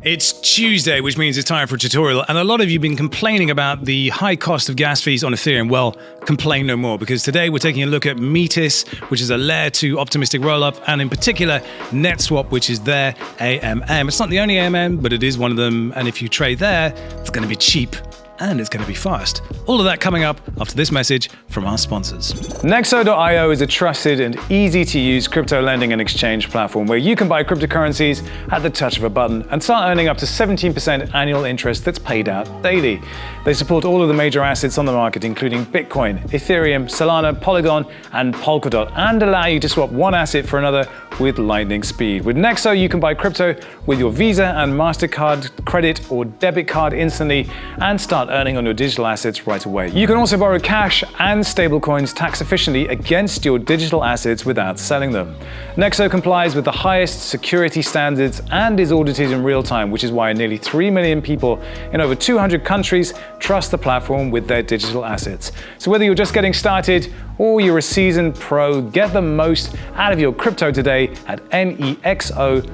It's Tuesday, which means it's time for a tutorial, and a lot of you have been complaining about the high cost of gas fees on Ethereum. Well, complain no more, because today we're taking a look at Metis, which is a layer 2 optimistic rollup, and in particular Netswap, which is their AMM. It's not the only AMM, but it is one of them, and if you trade there, it's going to be cheap. And it's going to be fast. All of that coming up after this message from our sponsors. Nexo.io is a trusted and easy-to-use crypto lending and exchange platform where you can buy cryptocurrencies at the touch of a button and start earning up to 17% annual interest that's paid out daily. They support all of the major assets on the market, including Bitcoin, Ethereum, Solana, Polygon, and Polkadot, and allow you to swap one asset for another with lightning speed. With Nexo, you can buy crypto with your Visa and MasterCard credit or debit card instantly and start earning on your digital assets right away. You can also borrow cash and stablecoins tax efficiently against your digital assets without selling them. Nexo complies with the highest security standards and is audited in real time, which is why nearly 3 million people in over 200 countries trust the platform with their digital assets. So whether you're just getting started or you're a seasoned pro, get the most out of your crypto today at nexo.io.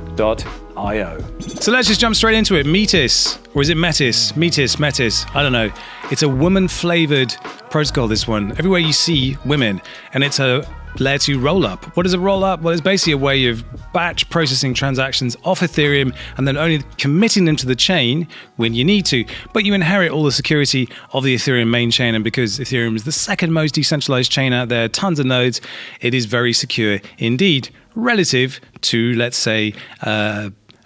So let's just jump straight into it. Metis, or is it Metis? Metis, I don't know. It's a woman-flavored protocol, this one. Everywhere you see women, and it's a layer 2 rollup. What is a rollup? Well, it's basically a way of batch processing transactions off Ethereum and then only committing them to the chain when you need to. But you inherit all the security of the Ethereum main chain, and because Ethereum is the second most decentralized chain out there, tons of nodes, it is very secure indeed, relative to, let's say,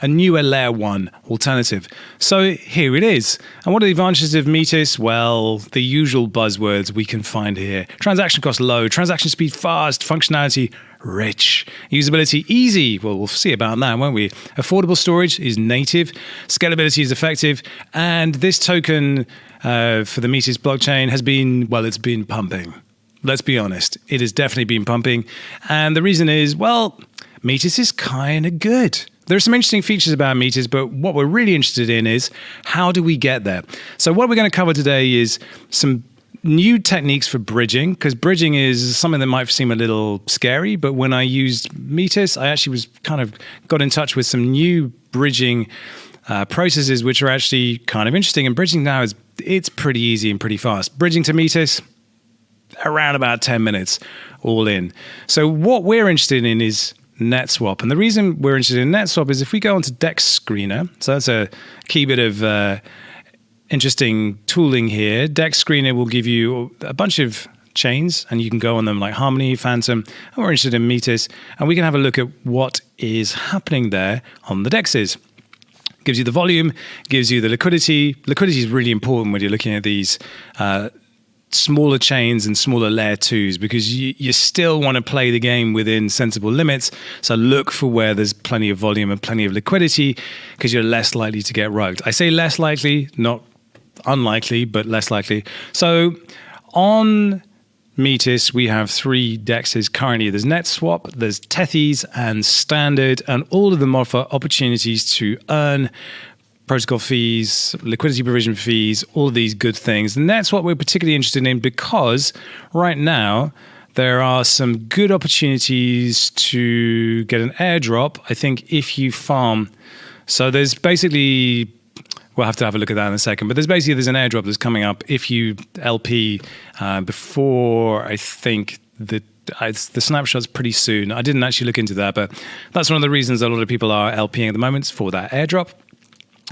a newer layer 1 alternative. So here it is. And what are the advantages of Metis? Well, the usual buzzwords we can find here. Transaction cost low, transaction speed fast, functionality rich, usability easy. Well, we'll see about that, won't we? Affordable storage is native, scalability is effective, and this token for the Metis blockchain has been, well, it's been pumping. Let's be honest, it has definitely been pumping. And the reason is, well, Metis is kind of good. There are some interesting features about Metis, but what we're really interested in is how do we get there? So what we're going to cover today is some new techniques for bridging, because bridging is something that might seem a little scary, but when I used Metis, I actually got in touch with some new bridging processes which are actually kind of interesting. And bridging now it's pretty easy and pretty fast. Bridging to Metis, around about 10 minutes, all in. So what we're interested in is Netswap. And the reason we're interested in Netswap is if we go onto Dex Screener, so that's a key bit of interesting tooling here. Dex Screener will give you a bunch of chains, and you can go on them like Harmony, Phantom, and we're interested in Metis, and we can have a look at what is happening there on the DEXs. Gives you the volume, gives you the liquidity. Liquidity is really important when you're looking at these smaller chains and smaller layer 2s, because you still want to play the game within sensible limits. So look for where there's plenty of volume and plenty of liquidity, because you're less likely to get rugged. I say less likely, not unlikely, but less likely. So on Metis, we have 3 DEXs currently. There's Netswap, there's Tethys, and Standard, and all of them offer opportunities to earn protocol fees, liquidity provision fees, all of these good things. And that's what we're particularly interested in, because right now there are some good opportunities to get an airdrop, I think, if you farm. So there's basically, we'll have to have a look at that in a second, but there's an airdrop that's coming up if you LP before, I think, the snapshot's pretty soon. I didn't actually look into that, but that's one of the reasons a lot of people are LPing at the moment, for that airdrop.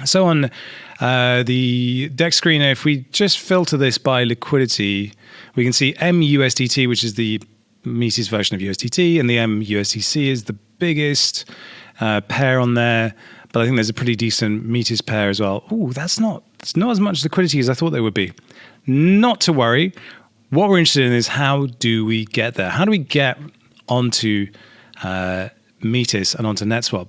So on the DEX screener, if we just filter this by liquidity, we can see MUSDT, which is the Metis version of USDT, and the MUSDC is the biggest pair on there. But I think there's a pretty decent Metis pair as well. Ooh, it's not as much liquidity as I thought there would be. Not to worry. What we're interested in is how do we get there? How do we get onto Metis and onto Netswap?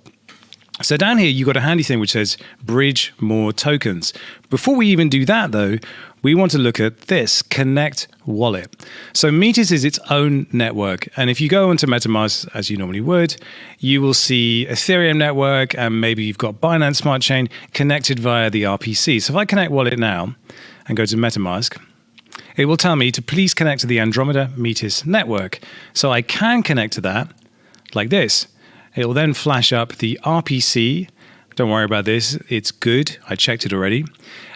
So down here, you've got a handy thing which says bridge more tokens. Before we even do that, though, we want to look at this, Connect Wallet. So Metis is its own network. And if you go onto MetaMask, as you normally would, you will see Ethereum network, and maybe you've got Binance Smart Chain connected via the RPC. So if I Connect Wallet now and go to MetaMask, it will tell me to please connect to the Andromeda Metis network. So I can connect to that like this. It will then flash up the RPC Don't worry about this. It's good. I checked it already.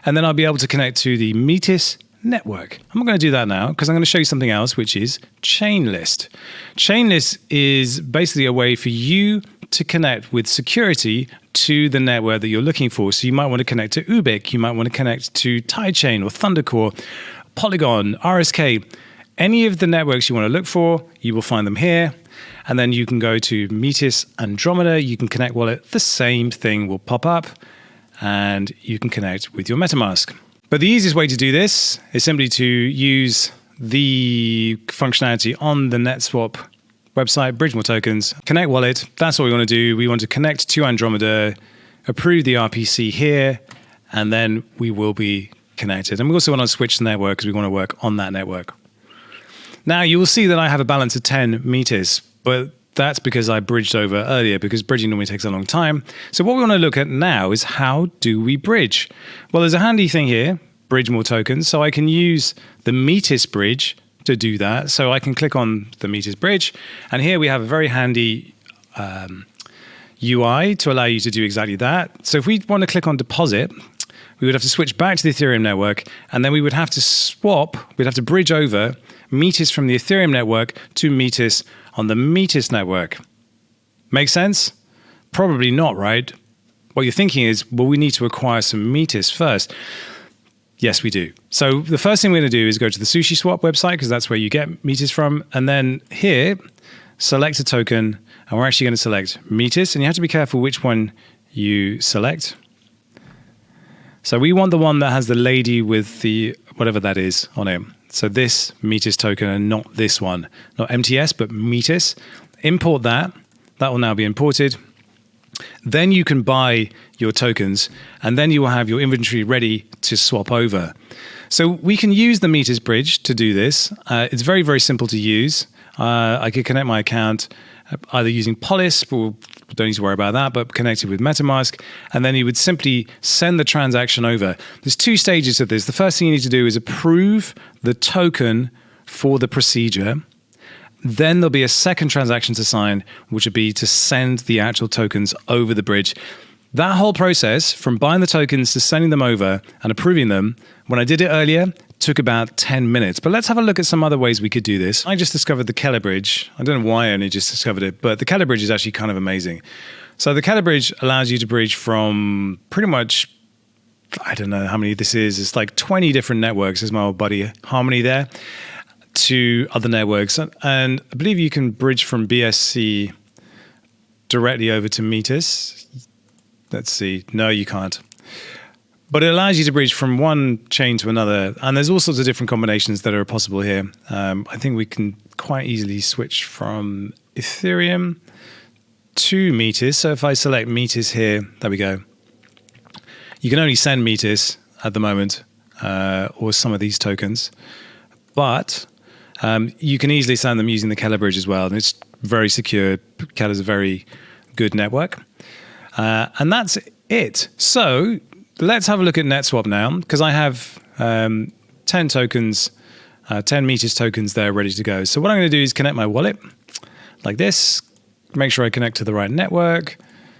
And then I'll be able to connect to the Metis network. I'm not going to do that now because I'm going to show you something else, which is Chainlist. Chainlist is basically a way for you to connect with security to the network that you're looking for. So you might want to connect to Ubiq, you might want to connect to Tidechain or Thundercore, Polygon, RSK. Any of the networks you want to look for, you will find them here. And then you can go to Metis Andromeda, you can connect wallet, the same thing will pop up and you can connect with your MetaMask. But the easiest way to do this is simply to use the functionality on the Netswap website, bridge more tokens, connect wallet. That's what we want to do. We want to connect to Andromeda, approve the RPC here, and then we will be connected. And we also want to switch the network because we want to work on that network. Now you will see that I have a balance of 10 Metis, but that's because I bridged over earlier because bridging normally takes a long time. So what we want to look at now is how do we bridge? Well, there's a handy thing here, bridge more tokens. So I can use the Metis Bridge to do that. So I can click on the Metis Bridge. And here we have a very handy UI to allow you to do exactly that. So if we want to click on deposit, we would have to switch back to the Ethereum network. And then we would have to swap, we'd have to bridge over Metis from the Ethereum network to Metis on the Metis network. Make sense? Probably not, right? What you're thinking is, well, we need to acquire some Metis first. Yes, we do. So the first thing we're going to do is go to the SushiSwap website because that's where you get Metis from. And then here, select a token. And we're actually going to select Metis. And you have to be careful which one you select. So we want the one that has the lady with the whatever that is on it. So this Metis token and not this one. Not MTS, but Metis. Import that. That will now be imported. Then you can buy your tokens and then you will have your inventory ready to swap over. So we can use the Metis Bridge to do this. It's very, very simple to use. I could connect my account either using Polis, but don't need to worry about that, but connected with MetaMask. And then you would simply send the transaction over. There's two stages to this. The first thing you need to do is approve the token for the procedure. Then there'll be a second transaction to sign, which would be to send the actual tokens over the bridge. That whole process, from buying the tokens to sending them over and approving them, when I did it earlier, took about 10 minutes. But let's have a look at some other ways we could do this. I just discovered the Keller Bridge. I don't know why I only just discovered it, but the Keller Bridge is actually kind of amazing. So the Keller Bridge allows you to bridge from pretty much, I don't know how many this is. It's like 20 different networks. There's my old buddy Harmony there, to other networks. And I believe you can bridge from BSC directly over to Metis. Let's see. No, you can't. But it allows you to bridge from one chain to another. And there's all sorts of different combinations that are possible here. I think we can quite easily switch from Ethereum to Metis. So if I select Metis here, there we go. You can only send Metis at the moment, or some of these tokens. But you can easily send them using the Keller Bridge as well. And it's very secure. Keller's a very good network. And that's it. So let's have a look at Netswap now, because I have 10 tokens, 10 Metis tokens there ready to go. So what I'm going to do is connect my wallet like this, make sure I connect to the right network,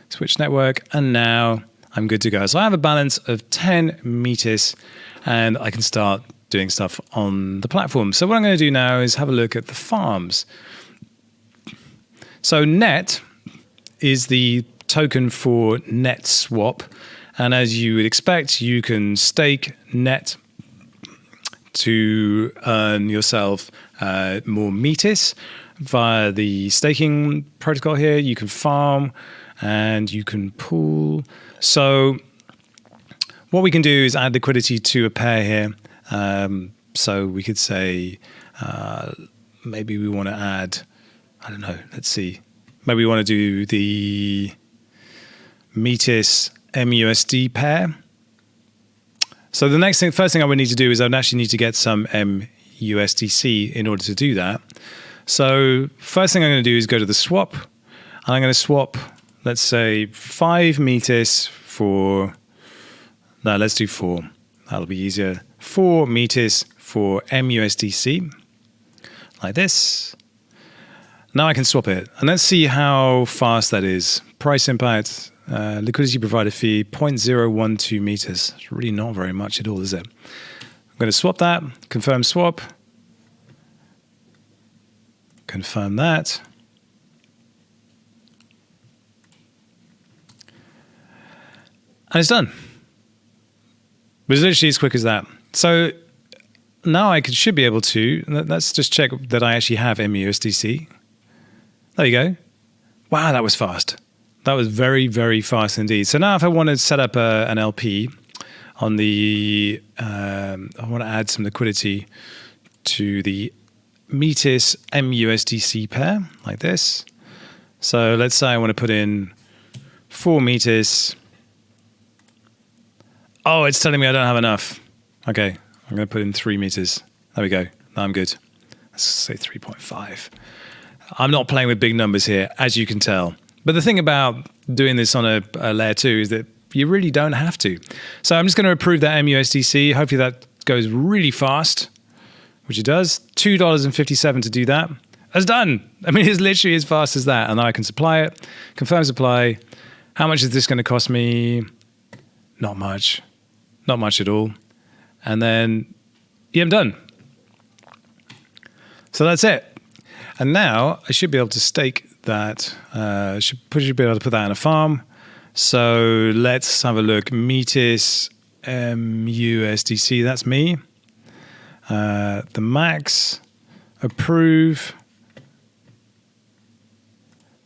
switch network, and now I'm good to go. So I have a balance of 10 Metis and I can start doing stuff on the platform. So what I'm going to do now is have a look at the farms. So Net is the token for Netswap. And as you would expect, you can stake Net to earn yourself more Metis via the staking protocol here. You can farm and you can pool. So what we can do is add liquidity to a pair here. So we could say maybe we want to add, I don't know, let's see. Maybe we want to do the Metis MUSD pair. So the first thing I would need to do is I would actually need to get some MUSDC in order to do that. So first thing I'm going to do is go to the swap, and I'm going to swap, let's say 5 Metis for, no, let's do 4. That'll be easier. 4 Metis for MUSDC, like this. Now I can swap it, and let's see how fast that is. Price impact, Liquidity provider fee, 0.012 meters. It's really not very much at all, is it? I'm going to swap that, confirm swap. Confirm that. And it's done. It was literally as quick as that. So now should be able to, let's just check that I actually have MUSDC. There you go. Wow, that was fast. That was very, very fast indeed. So now if I want to set up an LP on the, I want to add some liquidity to the Metis MUSDC pair, like this. So let's say I want to put in 4 Metis. Oh, it's telling me I don't have enough. Okay, I'm going to put in 3 Metis. There we go. Now I'm good. Let's say 3.5. I'm not playing with big numbers here, as you can tell. But the thing about doing this on a layer 2 is that you really don't have to. So I'm just going to approve that MUSDC. Hopefully that goes really fast, which it does. $2.57 to do that. That's done. I mean, it's literally as fast as that. And now I can supply it. Confirm supply. How much is this going to cost me? Not much. Not much at all. And then, yeah, I'm done. So that's it. And now I should be able to stake that. Should be able to put that in a farm. So let's have a look. Metis MUSDC, that's me. The max, approve.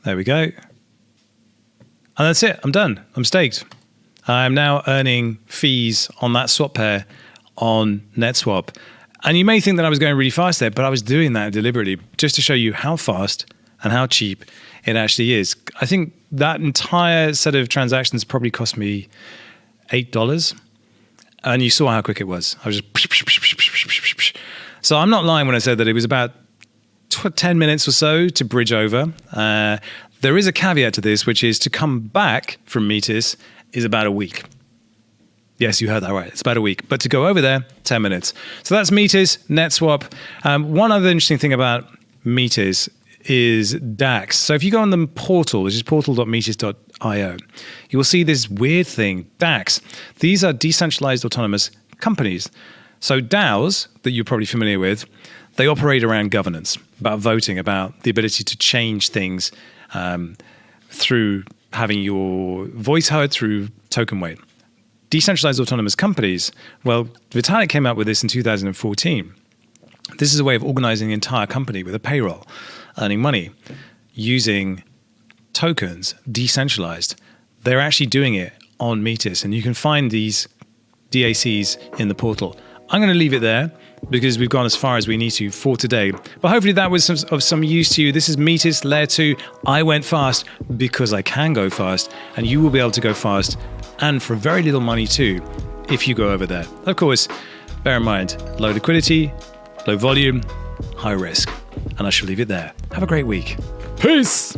There we go. And that's it. I'm done. I'm staked. I'm now earning fees on that swap pair on Netswap. And you may think that I was going really fast there, but I was doing that deliberately just to show you how fast and how cheap it actually is. I think that entire set of transactions probably cost me $8. And you saw how quick it was. I was just... So I'm not lying when I said that it was about 10 minutes or so to bridge over. There is a caveat to this, which is to come back from Metis is about a week. Yes, you heard that right. It's about a week. But to go over there, 10 minutes. So that's Metis, Netswap. One other interesting thing about Metis is DAX. So if you go on the portal, which is portal.metis.io, you will see this weird thing, DAX. These are decentralized autonomous companies. So DAOs, that you're probably familiar with, they operate around governance, about voting, about the ability to change things through having your voice heard through token weight. Decentralized autonomous companies, well, Vitalik came out with this in 2014. This is a way of organizing an entire company with a payroll, earning money, using tokens, decentralized. They're actually doing it on Metis, and you can find these DACs in the portal. I'm going to leave it there because we've gone as far as we need to for today. But hopefully that was of some use to you. This is Metis Layer 2. I went fast because I can go fast, and you will be able to go fast and for very little money too if you go over there. Of course, bear in mind, low liquidity, low volume, high risk. And I shall leave it there. Have a great week. Peace!